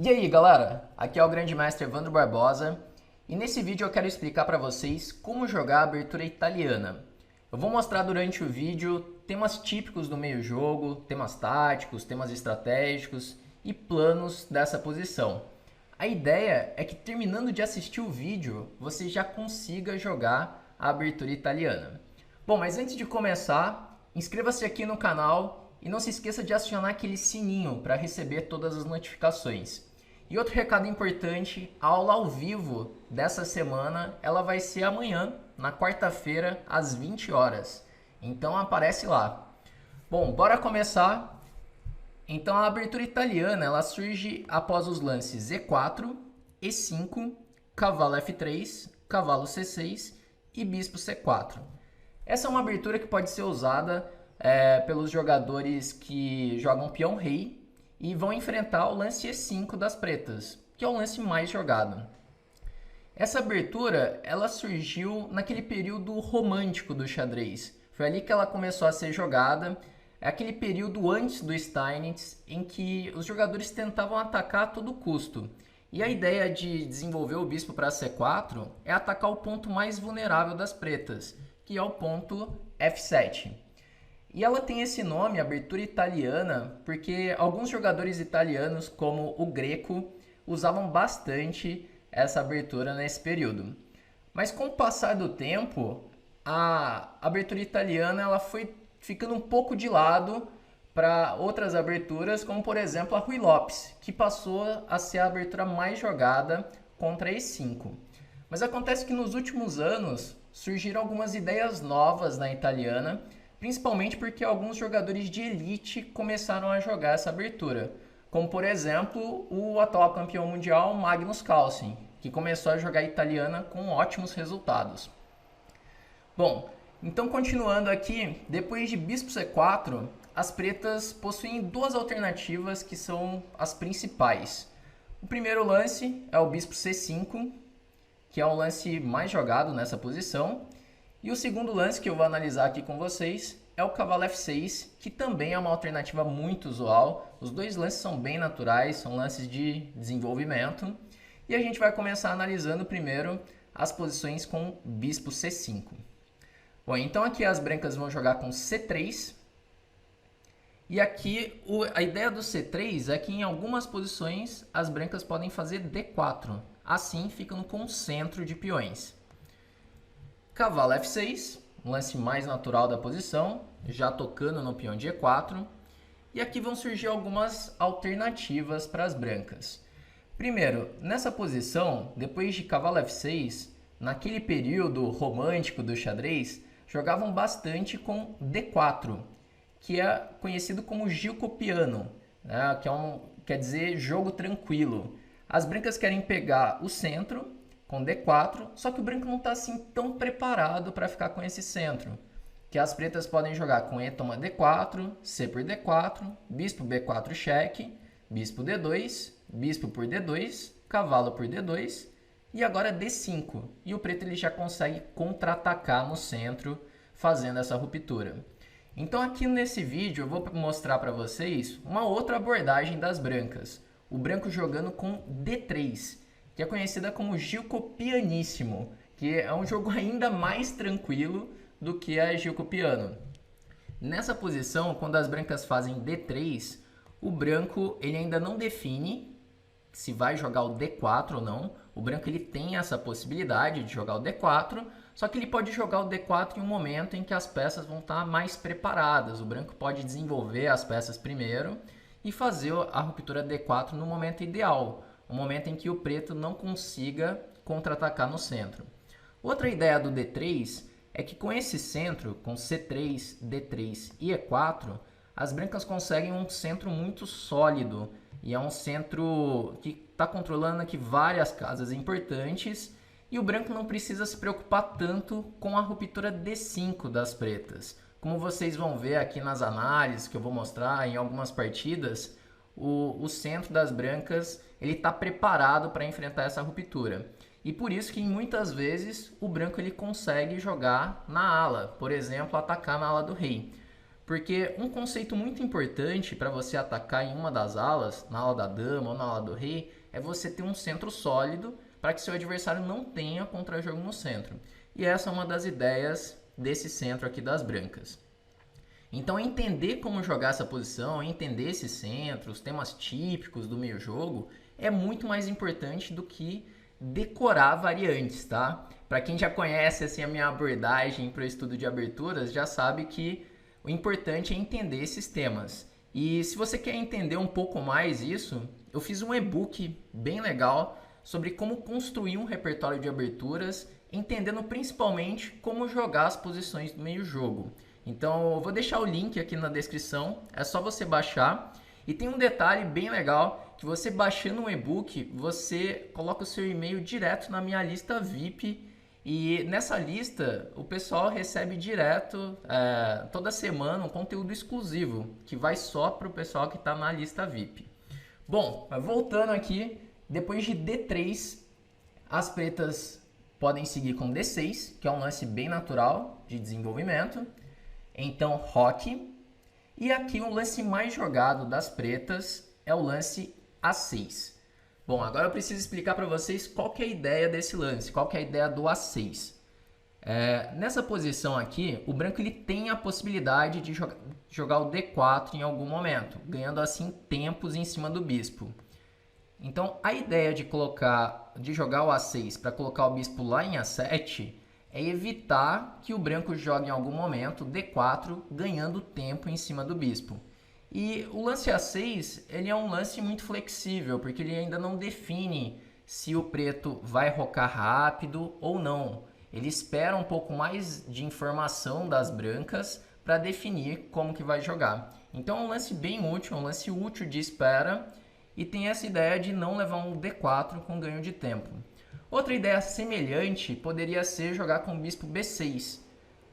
E aí galera, aqui é o Grande Mestre Evandro Barbosa e nesse vídeo eu quero explicar para vocês como jogar a abertura italiana. Eu vou mostrar durante o vídeo temas típicos do meio jogo, temas táticos, temas estratégicos e planos dessa posição. A ideia é que terminando de assistir o vídeo, você já consiga jogar a abertura italiana. Bom, mas antes de começar, inscreva-se aqui no canal e não se esqueça de acionar aquele sininho para receber todas as notificações. E outro recado importante, a aula ao vivo dessa semana, ela vai ser amanhã, na quarta-feira, às 20 horas. Então aparece lá. Bom, bora começar. Então a abertura italiana, ela surge após os lances E4, E5, cavalo F3, cavalo C6 e bispo C4. Essa é uma abertura que pode ser usada pelos jogadores que jogam peão-rei e vão enfrentar o lance E5 das pretas, que é o lance mais jogado. Essa abertura ela surgiu naquele período romântico do xadrez. Foi ali que ela começou a ser jogada. É aquele período antes do Steinitz em que os jogadores tentavam atacar a todo custo. E a ideia de desenvolver o bispo para C4 é atacar o ponto mais vulnerável das pretas, que é o ponto F7. E ela tem esse nome, abertura italiana, porque alguns jogadores italianos, como o Greco, usavam bastante essa abertura nesse período. Mas com o passar do tempo, a abertura italiana ela foi ficando um pouco de lado para outras aberturas, como por exemplo a Ruy Lopes, que passou a ser a abertura mais jogada contra E5. Mas acontece que nos últimos anos surgiram algumas ideias novas na italiana, principalmente porque alguns jogadores de elite começaram a jogar essa abertura, como por exemplo o atual campeão mundial Magnus Carlsen, que começou a jogar italiana com ótimos resultados. Bom, então continuando aqui, depois de bispo C4, as pretas possuem duas alternativas que são as principais. O primeiro lance é o bispo C5, que é o lance mais jogado nessa posição. E o segundo lance que eu vou analisar aqui com vocês é o cavalo F6, que também é uma alternativa muito usual. Os dois lances são bem naturais, são lances de desenvolvimento. E a gente vai começar analisando primeiro as posições com bispo C5. Bom, então aqui as brancas vão jogar com C3. E aqui a ideia do C3 é que em algumas posições as brancas podem fazer D4. Assim ficam com o centro de peões. Cavalo F6, um lance mais natural da posição, já tocando no peão de E4. E aqui vão surgir algumas alternativas para as brancas. Primeiro, nessa posição, depois de cavalo F6, naquele período romântico do xadrez, jogavam bastante com D4, que é conhecido como Gioco piano, né? Quer dizer jogo tranquilo. As brancas querem pegar o centro com D4, só que o branco não está assim tão preparado para ficar com esse centro. Que as pretas podem jogar com E toma D4, C por D4, bispo B4 cheque, bispo D2, bispo por D2, cavalo por D2 e agora D5. E o preto ele já consegue contra-atacar no centro fazendo essa ruptura. Então aqui nesse vídeo eu vou mostrar para vocês uma outra abordagem das brancas. O branco jogando com D3, que é conhecida como Gioco pianissimo, que é um jogo ainda mais tranquilo do que a Gioco piano. Nessa posição, quando as brancas fazem D3, o branco ele ainda não define se vai jogar o D4 ou não. O branco ele tem essa possibilidade de jogar o D4, só que ele pode jogar o D4 em um momento em que as peças vão estar mais preparadas. O branco pode desenvolver as peças primeiro e fazer a ruptura D4 no momento ideal, um momento em que o preto não consiga contra-atacar no centro. Outra ideia do D3 é que com esse centro, com C3, D3 e E4, as brancas conseguem um centro muito sólido e é um centro que está controlando aqui várias casas importantes e o branco não precisa se preocupar tanto com a ruptura D5 das pretas. Como vocês vão ver aqui nas análises que eu vou mostrar em algumas partidas, o centro das brancas ele está preparado para enfrentar essa ruptura. E por isso que muitas vezes o branco ele consegue jogar na ala, por exemplo, atacar na ala do rei. Porque um conceito muito importante para você atacar em uma das alas, na ala da dama ou na ala do rei, é você ter um centro sólido para que seu adversário não tenha contra-jogo no centro. E essa é uma das ideias desse centro aqui das brancas. Então, entender como jogar essa posição, entender esse centro, os temas típicos do meio jogo, é muito mais importante do que decorar variantes, tá? Para quem já conhece assim, a minha abordagem para o estudo de aberturas, já sabe que o importante é entender esses temas. E se você quer entender um pouco mais isso, eu fiz um e-book bem legal sobre como construir um repertório de aberturas, entendendo principalmente como jogar as posições do meio jogo. Então eu vou deixar o link aqui na descrição, é só você baixar. E tem um detalhe bem legal, que você baixando um e-book, você coloca o seu e-mail direto na minha lista VIP. E nessa lista o pessoal recebe direto, toda semana, um conteúdo exclusivo, que vai só para o pessoal que está na lista VIP. Bom, voltando aqui, depois de D3, as pretas podem seguir com D6, que é um lance bem natural de desenvolvimento. Então, roque. E aqui o lance mais jogado das pretas é o lance A6. Bom, agora eu preciso explicar para vocês qual que é a ideia desse lance, qual que é a ideia do A6. Nessa posição aqui, o branco ele tem a possibilidade de jogar o D4 em algum momento, ganhando assim tempos em cima do bispo. Então, a ideia de jogar o A6 para colocar o bispo lá em A7 é evitar que o branco jogue em algum momento D4, ganhando tempo em cima do bispo. E o lance A6 ele é um lance muito flexível, porque ele ainda não define se o preto vai rocar rápido ou não. Ele espera um pouco mais de informação das brancas para definir como que vai jogar. Então é um lance bem útil, um lance útil de espera, e tem essa ideia de não levar um D4 com ganho de tempo. Outra ideia semelhante poderia ser jogar com bispo B6.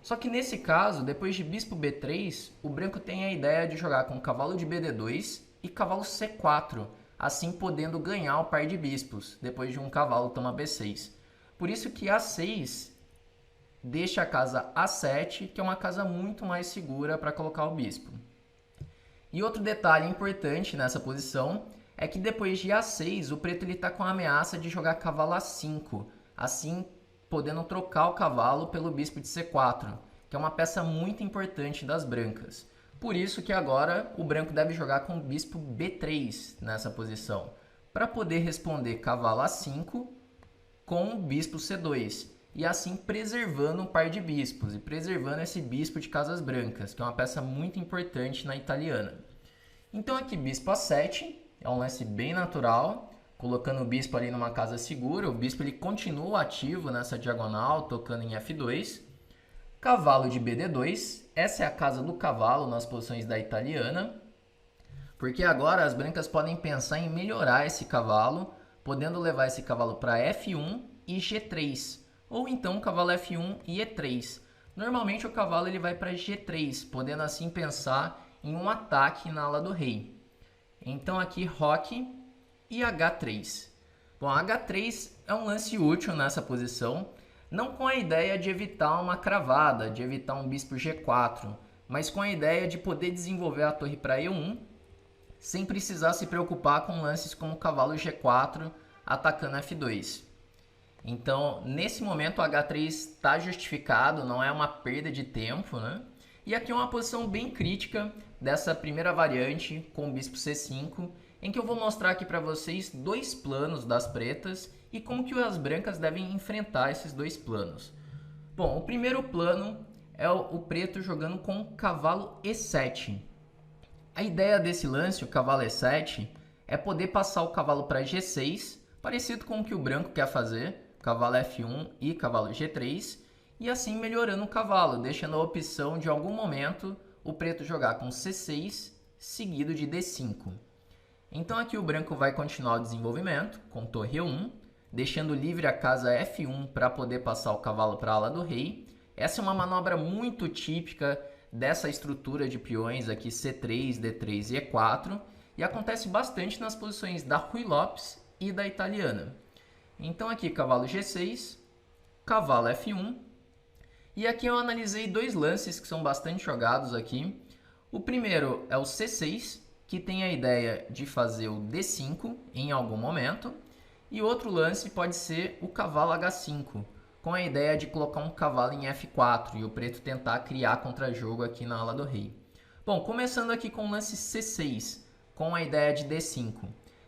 Só que nesse caso, depois de bispo B3, o branco tem a ideia de jogar com cavalo de BD2 e cavalo C4, assim podendo ganhar o par de bispos, depois de um cavalo toma B6. Por isso que A6 deixa a casa A7, que é uma casa muito mais segura para colocar o bispo. E outro detalhe importante nessa posição é que depois de A6, o preto está com a ameaça de jogar cavalo A5, assim podendo trocar o cavalo pelo bispo de C4, que é uma peça muito importante das brancas. Por isso que agora o branco deve jogar com o bispo B3 nessa posição, para poder responder cavalo A5 com o bispo C2, e assim preservando um par de bispos, e preservando esse bispo de casas brancas, que é uma peça muito importante na italiana. Então aqui bispo A7, é um lance bem natural, colocando o bispo ali numa casa segura. O bispo ele continua ativo nessa diagonal, tocando em F2. Cavalo de BD2, essa é a casa do cavalo nas posições da italiana, porque agora as brancas podem pensar em melhorar esse cavalo, podendo levar esse cavalo para F1 e G3, ou então cavalo F1 e E3. Normalmente o cavalo ele vai para G3, podendo assim pensar em um ataque na ala do rei. Então aqui roque e H3. Bom, H3 é um lance útil nessa posição, não com a ideia de evitar uma cravada, de evitar um bispo G4, mas com a ideia de poder desenvolver a torre para E1, sem precisar se preocupar com lances como cavalo G4 atacando F2. Então, nesse momento o H3 está justificado, não é uma perda de tempo, né? E aqui é uma posição bem crítica dessa primeira variante com o bispo C5, em que eu vou mostrar aqui para vocês dois planos das pretas e como que as brancas devem enfrentar esses dois planos. Bom, o primeiro plano é o preto jogando com cavalo E7. A ideia desse lance, o cavalo E7, é poder passar o cavalo para G6, parecido com o que o branco quer fazer, cavalo F1 e cavalo G3, e assim melhorando o cavalo, deixando a opção de algum momento o preto jogar com C6 seguido de D5. Então aqui o branco vai continuar o desenvolvimento com torre E1, deixando livre a casa F1 para poder passar o cavalo para a ala do rei. Essa é uma manobra muito típica dessa estrutura de peões aqui C3, D3 e E4, e acontece bastante nas posições da Ruy Lopes e da italiana. Então aqui cavalo G6, cavalo F1, e aqui eu analisei dois lances que são bastante jogados aqui. O primeiro é o C6, que tem a ideia de fazer o D5 em algum momento. E outro lance pode ser o cavalo H5, com a ideia de colocar um cavalo em F4 e o preto tentar criar contra-jogo aqui na ala do rei. Bom, começando aqui com o lance C6, com a ideia de D5.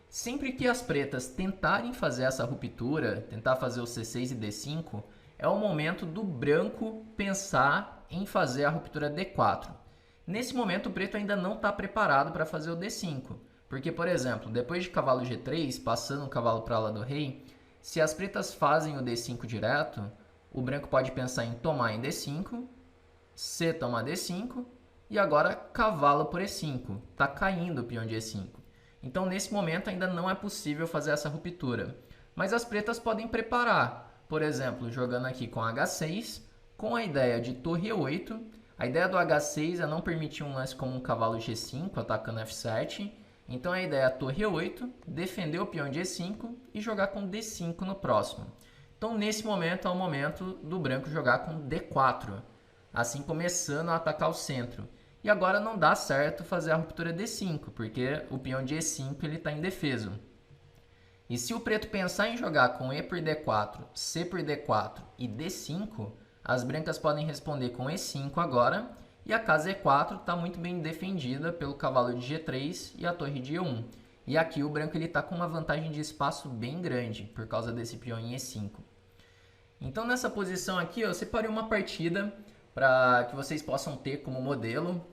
Sempre que as pretas tentarem fazer essa ruptura, tentar fazer o C6 e D5, é o momento do branco pensar em fazer a ruptura D4. Nesse momento, o preto ainda não está preparado para fazer o D5. Porque, por exemplo, depois de cavalo G3, passando o cavalo para a ala do rei, se as pretas fazem o D5 direto, o branco pode pensar em tomar em D5, C toma D5, e agora cavalo por E5. Está caindo o peão de E5. Então, nesse momento, ainda não é possível fazer essa ruptura. Mas as pretas podem preparar. Por exemplo, jogando aqui com H6, com a ideia de torre E8. A ideia do H6 é não permitir um lance como um cavalo G5, atacando F7. Então, a ideia é torre E8, defender o peão de E5 e jogar com D5 no próximo. Então, nesse momento, é o momento do branco jogar com D4, assim começando a atacar o centro. E agora não dá certo fazer a ruptura D5, porque o peão de E5 está indefeso. E se o preto pensar em jogar com E por D4, C por D4 e D5, as brancas podem responder com E5 agora, e a casa E4 está muito bem defendida pelo cavalo de G3 e a torre de E1. E aqui o branco está com uma vantagem de espaço bem grande, por causa desse peão em E5. Então nessa posição aqui eu separei uma partida para que vocês possam ter como modelo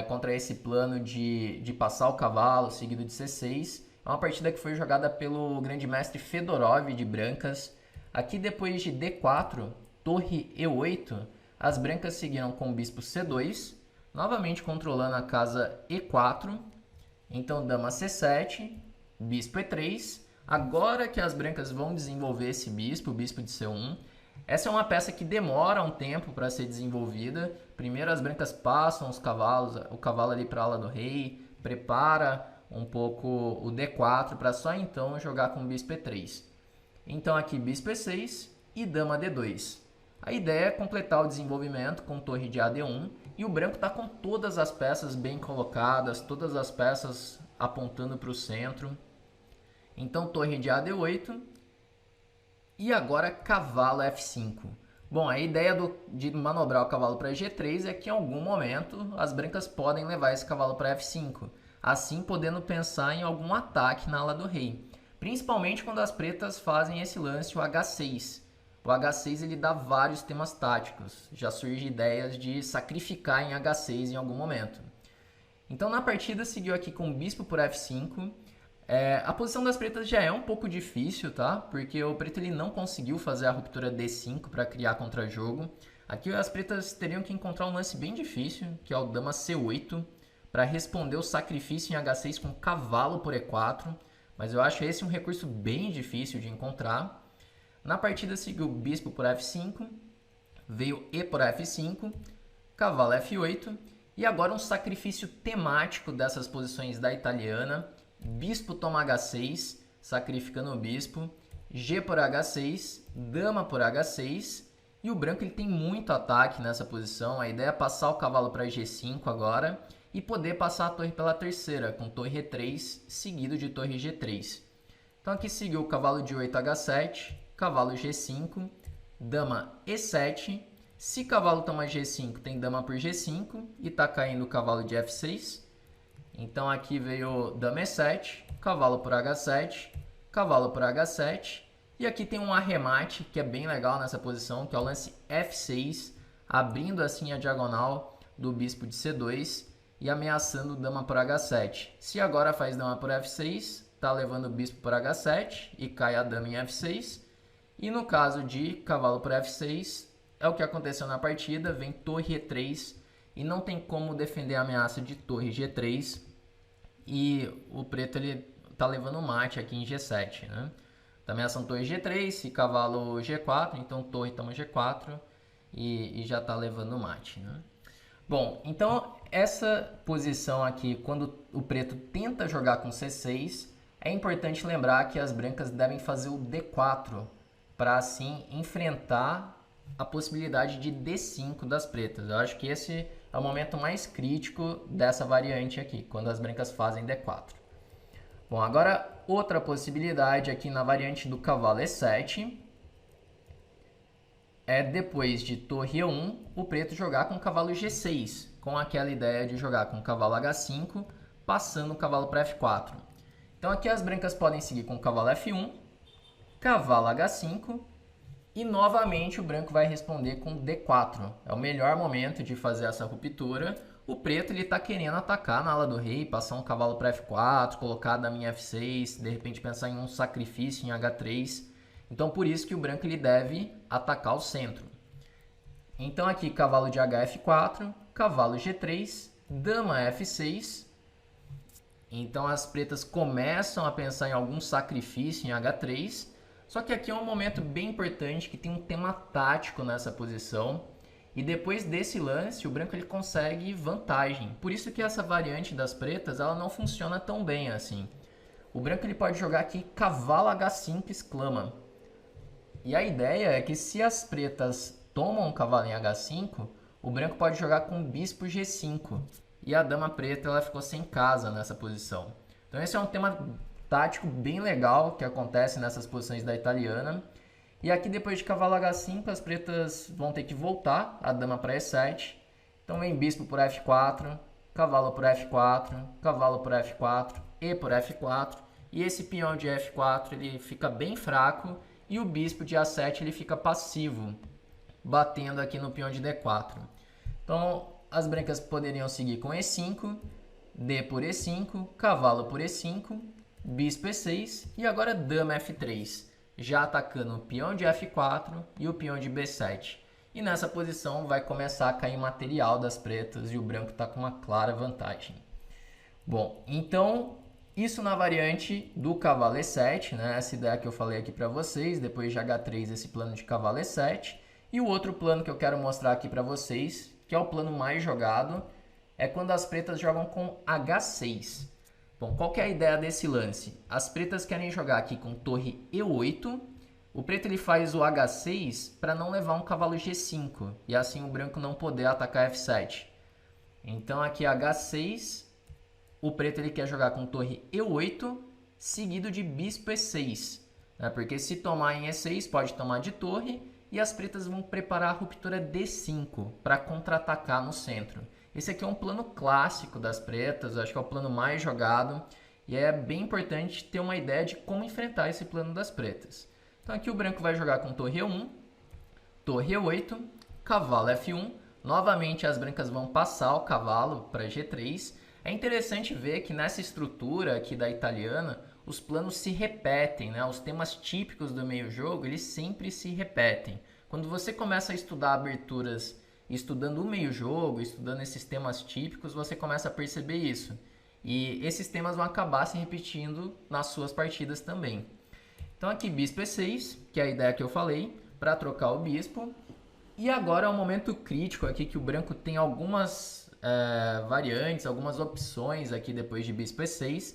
contra esse plano de passar o cavalo seguido de C6. É uma partida que foi jogada pelo grande mestre Fedorov de brancas. Aqui depois de D4, torre E8, as brancas seguiram com o bispo C2, novamente controlando a casa E4. Então dama C7, bispo E3. Agora que as brancas vão desenvolver esse bispo, o bispo de C1, essa é uma peça que demora um tempo para ser desenvolvida. Primeiro as brancas passam os cavalos, o cavalo ali para a ala do rei, prepara um pouco o D4 para só então jogar com o bispo E3. Então aqui bispo E6 e dama D2. A ideia é completar o desenvolvimento com torre de AD1 e o branco está com todas as peças bem colocadas, todas as peças apontando para o centro. Então torre de AD8 e agora cavalo F5. Bom, a ideia de manobrar o cavalo para G3 é que em algum momento as brancas podem levar esse cavalo para F5, assim podendo pensar em algum ataque na ala do rei, principalmente quando as pretas fazem esse lance, o H6. O H6 ele dá vários temas táticos, já surge ideias de sacrificar em H6 em algum momento. Então na partida seguiu aqui com bispo por F5. A posição das pretas já é um pouco difícil, tá? Porque o preto ele não conseguiu fazer a ruptura D5 para criar contra-jogo. Aqui as pretas teriam que encontrar um lance bem difícil, que é o dama C8, para responder o sacrifício em H6 com cavalo por E4. Mas eu acho esse um recurso bem difícil de encontrar. Na partida seguiu bispo por F5, veio E por F5, cavalo F8 e agora um sacrifício temático dessas posições da italiana. Bispo toma H6, sacrificando o bispo, G por H6, dama por H6 e o branco ele tem muito ataque nessa posição. A ideia é passar o cavalo para G5 agora e poder passar a torre pela terceira com torre E3 seguido de torre G3. Então aqui seguiu o cavalo de 8 H7, cavalo G5, dama E7. Se cavalo toma G5 tem dama por G5 e está caindo o cavalo de F6. Então aqui veio dama E7, cavalo por H7, cavalo por H7. E aqui tem um arremate que é bem legal nessa posição, que é o lance F6, abrindo assim a diagonal do bispo de C2 e ameaçando dama por H7. Se agora faz dama por F6, está levando o bispo por H7 e cai a dama em F6. E no caso de cavalo por F6, é o que aconteceu na partida, vem torre E3 e não tem como defender a ameaça de torre G3 e o preto ele tá levando mate aqui em G7, né? Tá ameaçando torre G3 e cavalo G4, então torre toma G4 e já tá levando mate, né? Bom, então essa posição aqui, quando o preto tenta jogar com C6, é importante lembrar que as brancas devem fazer o D4 para assim enfrentar a possibilidade de D5 das pretas. Eu acho que esse é o momento mais crítico dessa variante aqui, quando as brancas fazem D4. Bom, agora outra possibilidade aqui na variante do cavalo E7 é depois de torre E1, o preto jogar com o cavalo G6, com aquela ideia de jogar com o cavalo H5, passando o cavalo para F4. Então aqui as brancas podem seguir com o cavalo F1, cavalo H5 e novamente o branco vai responder com D4. É o melhor momento de fazer essa ruptura. O preto está querendo atacar na ala do rei, passar um cavalo para F4, colocar a daminha F6, de repente pensar em um sacrifício em H3. Então por isso que o branco ele deve atacar o centro. Então aqui cavalo de H F4, cavalo G3, dama F6. Então as pretas começam a pensar em algum sacrifício em H3. Só que aqui é um momento bem importante que tem um tema tático nessa posição. E depois desse lance, o branco ele consegue vantagem. Por isso que essa variante das pretas ela não funciona tão bem assim. O branco ele pode jogar aqui cavalo H5 exclama. E a ideia é que se as pretas tomam um cavalo em H5, o branco pode jogar com bispo G5. E a dama preta ela ficou sem casa nessa posição. Então esse é um tema tático bem legal que acontece nessas posições da italiana. E aqui depois de cavalo H5 as pretas vão ter que voltar a dama para E7. Então vem bispo por F4, cavalo por F4, cavalo por F4 e por F4. E esse peão de F4 ele fica bem fraco e o bispo de A7 ele fica passivo, batendo aqui no peão de D4. Então as brancas poderiam seguir com E5, D por E5, cavalo por E5, bispo E6 e agora dama F3, já atacando o peão de F4 e o peão de B7. E nessa posição vai começar a cair material das pretas e o branco está com uma clara vantagem. Bom, então isso na variante do cavalo E7, né? Essa ideia que eu falei aqui para vocês, depois de H3 esse plano de cavalo E7. E o outro plano que eu quero mostrar aqui para vocês, que é o plano mais jogado, é quando as pretas jogam com H6. Bom, qual que é a ideia desse lance? As pretas querem jogar aqui com torre E8. O preto ele faz o H6 para não levar um cavalo G5 e assim o branco não poder atacar F7. Então aqui H6, o preto ele quer jogar com torre E8 seguido de bispo E6, né? Porque se tomar em E6 pode tomar de torre e as pretas vão preparar a ruptura D5 para contra-atacar no centro. Esse aqui é um plano clássico das pretas, eu acho que é o plano mais jogado e é bem importante ter uma ideia de como enfrentar esse plano das pretas. Então aqui o branco vai jogar com torre E1, torre E8, cavalo F1. Novamente as brancas vão passar o cavalo para G3. É interessante ver que nessa estrutura aqui da italiana, os planos se repetem, né? Os temas típicos do meio jogo, eles sempre se repetem. Quando você começa a estudar aberturas, estudando o meio jogo, estudando esses temas típicos, você começa a perceber isso. E esses temas vão acabar se repetindo nas suas partidas também. Então aqui bispo E6, que é a ideia que eu falei, para trocar o bispo. E agora é um momento crítico aqui que o branco tem algumas variantes, algumas opções aqui depois de bispo E6.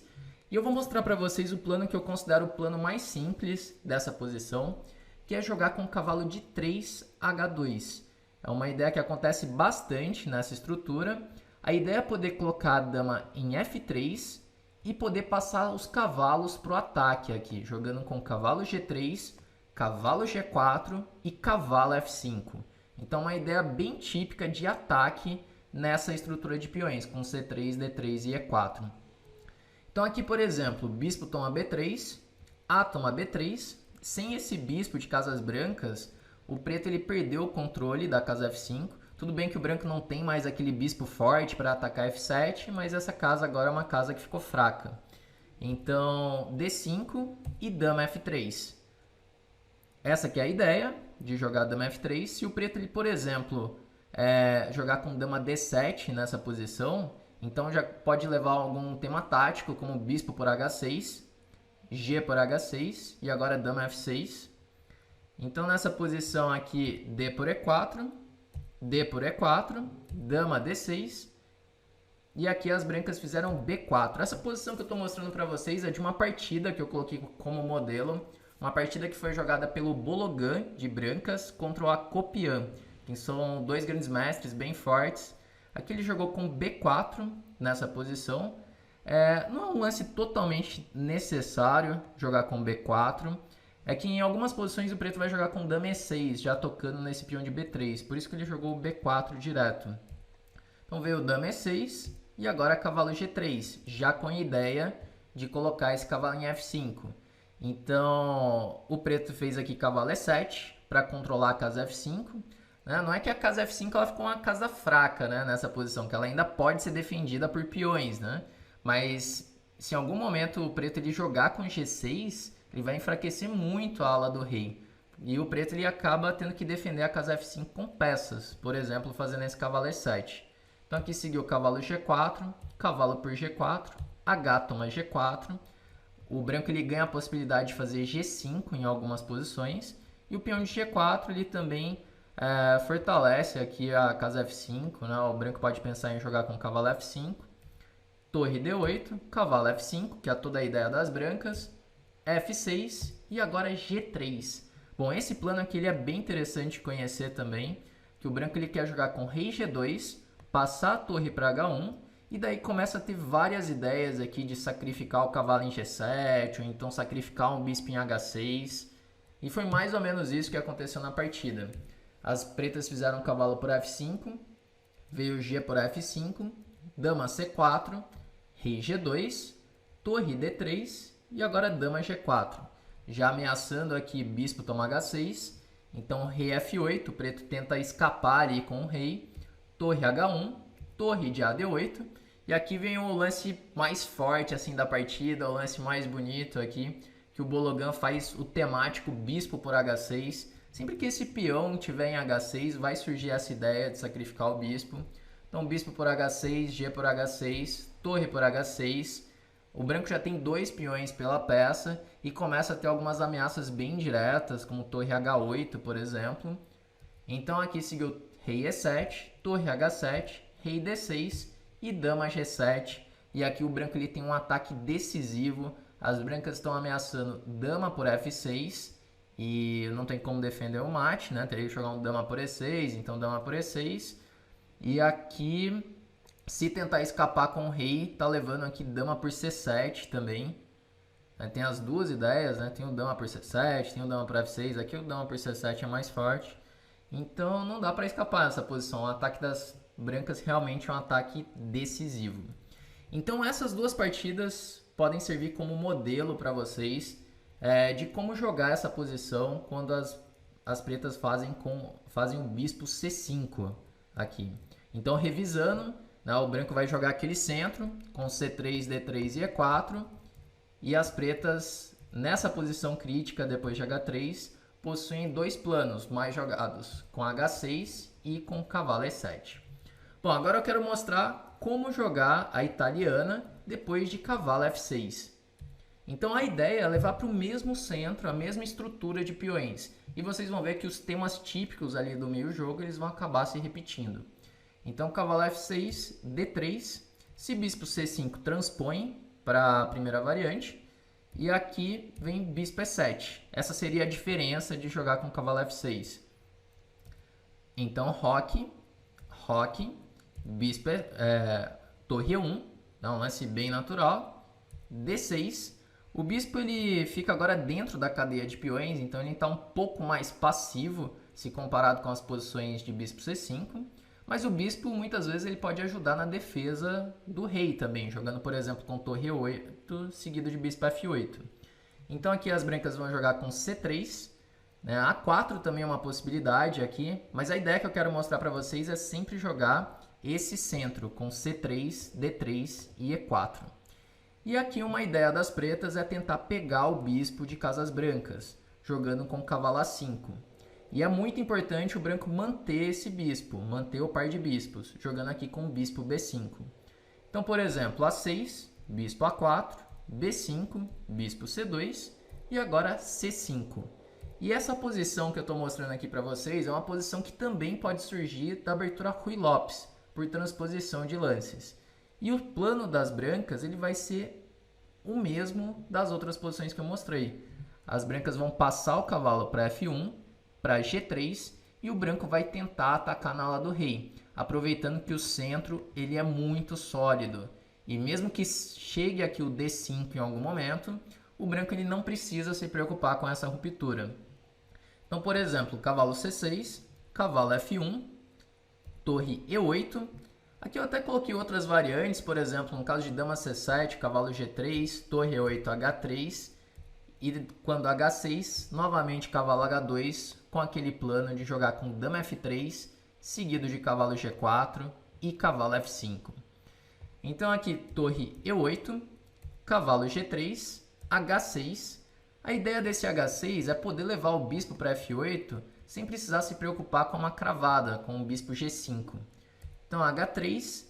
E eu vou mostrar para vocês o plano que eu considero o plano mais simples dessa posição, que é jogar com o cavalo de 3 H2. É uma ideia que acontece bastante nessa estrutura. A ideia é poder colocar a dama em F3 e poder passar os cavalos para o ataque aqui, jogando com cavalo G3, cavalo G4 e cavalo F5. Então uma ideia bem típica de ataque nessa estrutura de peões, com C3, D3 e E4. Então aqui, por exemplo, bispo toma B3, A toma B3. Sem esse bispo de casas brancas, o preto ele perdeu o controle da casa F5. Tudo bem que o branco não tem mais aquele bispo forte para atacar F7, mas essa casa agora é uma casa que ficou fraca. Então, D5 e dama F3. Essa aqui é a ideia de jogar dama F3. Se o preto, ele, por exemplo, jogar com dama D7 nessa posição, então já pode levar algum tema tático, como bispo por H6, G por H6 e agora dama F6. Então nessa posição aqui, D por E4, D por E4, dama D6 e aqui as brancas fizeram B4. Essa posição que eu estou mostrando para vocês é de uma partida que eu coloquei como modelo, uma partida que foi jogada pelo Bologan de brancas contra o Akopian, que são dois grandes mestres bem fortes. Aqui ele jogou com B4 nessa posição. Não é um lance totalmente necessário jogar com B4. É que em algumas posições o preto vai jogar com dama E6, já tocando nesse peão de B3. Por isso que ele jogou o B4 direto. Então veio o dama E6 e agora cavalo G3, já com a ideia de colocar esse cavalo em F5. Então o preto fez aqui cavalo E7 para controlar a casa F5. Não é que a casa F5 ela ficou uma casa fraca, né, nessa posição, que ela ainda pode ser defendida por peões, né? Mas se em algum momento o preto ele jogar com G6, ele vai enfraquecer muito a ala do rei. E o preto ele acaba tendo que defender a casa F5 com peças, por exemplo, fazendo esse cavalo E7. Então aqui seguiu o cavalo G4, cavalo por G4, H toma G4. O branco ele ganha a possibilidade de fazer G5 em algumas posições. E o peão de G4 ele também fortalece aqui a casa F5. Né? O branco pode pensar em jogar com cavalo F5. Torre D8, cavalo F5, que é toda a ideia das brancas. F6 e agora G3. Bom, esse plano aqui ele é bem interessante de conhecer também. Que o branco ele quer jogar com rei G2, passar a torre para H1. E daí começa a ter várias ideias aqui de sacrificar o cavalo em G7, ou então sacrificar um bispo em H6. E foi mais ou menos isso que aconteceu na partida. As pretas fizeram o cavalo por F5, veio G por F5, dama C4, rei G2, torre D3 e agora dama G4. Já ameaçando aqui bispo toma H6, então rei F8, o preto tenta escapar ali com o rei, torre H1, torre de AD8. E aqui vem o lance mais forte assim da partida, o lance mais bonito aqui, que o Bologan faz o temático bispo por H6. Sempre que esse peão estiver em H6, vai surgir essa ideia de sacrificar o bispo. Então bispo por H6, G por H6, torre por H6. O branco já tem 2 peões pela peça e começa a ter algumas ameaças bem diretas, como torre H8, por exemplo. Então aqui seguiu rei E7, torre H7, rei D6 e dama G7. E aqui o branco ele tem um ataque decisivo. As brancas estão ameaçando dama por F6 e não tem como defender o mate, né? Teria que jogar um dama por E6, então dama por E6. E aqui, se tentar escapar com o rei, tá levando aqui dama por C7 também. Tem as duas ideias, né? Tem o dama por C7, tem o dama por F6. Aqui o dama por C7 é mais forte. Então não dá para escapar nessa posição. O ataque das brancas realmente é um ataque decisivo. Então essas duas partidas podem servir como modelo para vocês de como jogar essa posição quando as pretas fazem o bispo C5 aqui. Então revisando, né, o branco vai jogar aquele centro com C3, D3 e E4. E as pretas nessa posição crítica depois de H3 possuem 2 planos mais jogados, com H6 e com cavalo E7. Bom, agora eu quero mostrar como jogar a italiana depois de cavalo F6. Então a ideia é levar para o mesmo centro, a mesma estrutura de peões. E vocês vão ver que os temas típicos ali do meio jogo eles vão acabar se repetindo. Então cavalo F6, D3, se bispo C5 transpõe para a primeira variante. E aqui vem bispo E7. Essa seria a diferença de jogar com cavalo F6. Então roque, bispo torre E1, dá um lance bem natural, D6. O bispo ele fica agora dentro da cadeia de peões, então ele está um pouco mais passivo se comparado com as posições de bispo C5. Mas o bispo muitas vezes ele pode ajudar na defesa do rei também, jogando por exemplo com torre E8 seguido de bispo F8. Então aqui as brancas vão jogar com C3, né? A4 também é uma possibilidade aqui, mas a ideia que eu quero mostrar para vocês é sempre jogar esse centro com C3, D3 e E4. E aqui uma ideia das pretas é tentar pegar o bispo de casas brancas, jogando com cavalo A5. E é muito importante o branco manter esse bispo, manter o par de bispos, jogando aqui com o bispo B5. Então, por exemplo, A6, bispo A4, B5, bispo C2 e agora C5. E essa posição que eu estou mostrando aqui para vocês é uma posição que também pode surgir da abertura Ruy Lopes, por transposição de lances. E o plano das brancas ele vai ser o mesmo das outras posições que eu mostrei. As brancas vão passar o cavalo para F1, para G3 e o branco vai tentar atacar na ala do rei. aproveitando que o centro ele é muito sólido. E mesmo que chegue aqui o D5 em algum momento, o branco ele não precisa se preocupar com essa ruptura. Então, por exemplo, cavalo C6, cavalo F1, torre E8. Aqui eu até coloquei outras variantes, por exemplo, no caso de dama C7, cavalo G3, torre E8, H3. E quando H6, novamente cavalo H2, com aquele plano de jogar com dama F3, seguido de cavalo G4 e cavalo F5. Então aqui torre E8, cavalo G3, H6. A ideia desse H6 é poder levar o bispo para F8 sem precisar se preocupar com uma cravada, com o bispo G5. Então H3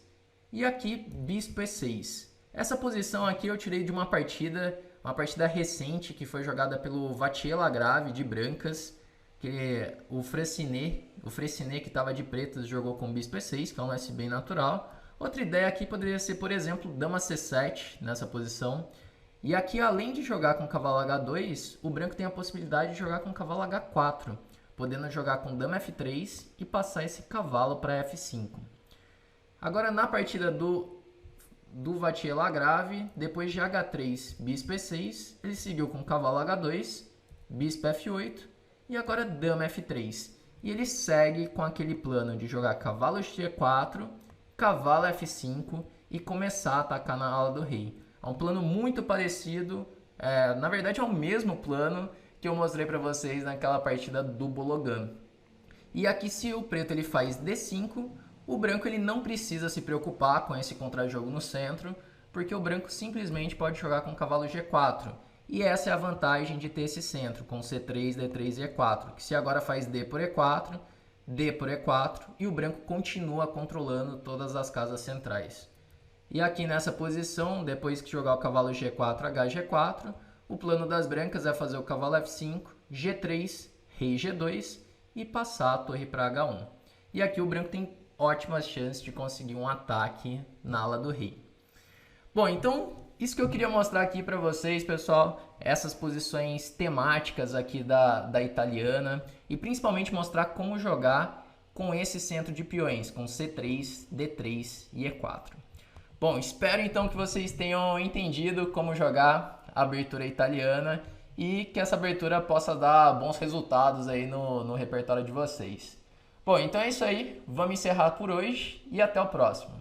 e aqui bispo E6. Essa posição aqui eu tirei de uma partida recente que foi jogada pelo Vattier-Lagrave de brancas, que o Freycinet que estava de pretas jogou com bispo E6, que é um lance bem natural. Outra ideia aqui poderia ser, por exemplo, dama C7 nessa posição. E aqui, além de jogar com cavalo H2, o branco tem a possibilidade de jogar com cavalo H4, podendo jogar com dama F3 e passar esse cavalo para F5. Agora, na partida do Vattier-Lagrave, depois de H3, bispo E6, ele seguiu com cavalo H2, bispo F8 e agora dama F3. E ele segue com aquele plano de jogar cavalo G4, cavalo F5 e começar a atacar na ala do rei. É um plano muito parecido, na verdade é o mesmo plano que eu mostrei para vocês naquela partida do Bologan. E aqui, se o preto ele faz D5, o branco ele não precisa se preocupar com esse contra-jogo no centro, porque o branco simplesmente pode jogar com cavalo G4. E essa é a vantagem de ter esse centro, com C3, D3 e E4, que se agora faz D por E4, D por E4, e o branco continua controlando todas as casas centrais. E aqui nessa posição, depois que jogar o cavalo G4, HG4, o plano das brancas é fazer o cavalo F5, G3, rei G2 e passar a torre para H1. E aqui o branco tem ótimas chances de conseguir um ataque na ala do rei. Bom, então isso que eu queria mostrar aqui para vocês, pessoal, essas posições temáticas aqui da italiana e principalmente mostrar como jogar com esse centro de peões, com C3, D3 e E4. Bom, espero então que vocês tenham entendido como jogar a abertura italiana e que essa abertura possa dar bons resultados aí no repertório de vocês. Bom, então é isso aí, vamos encerrar por hoje e até o próximo.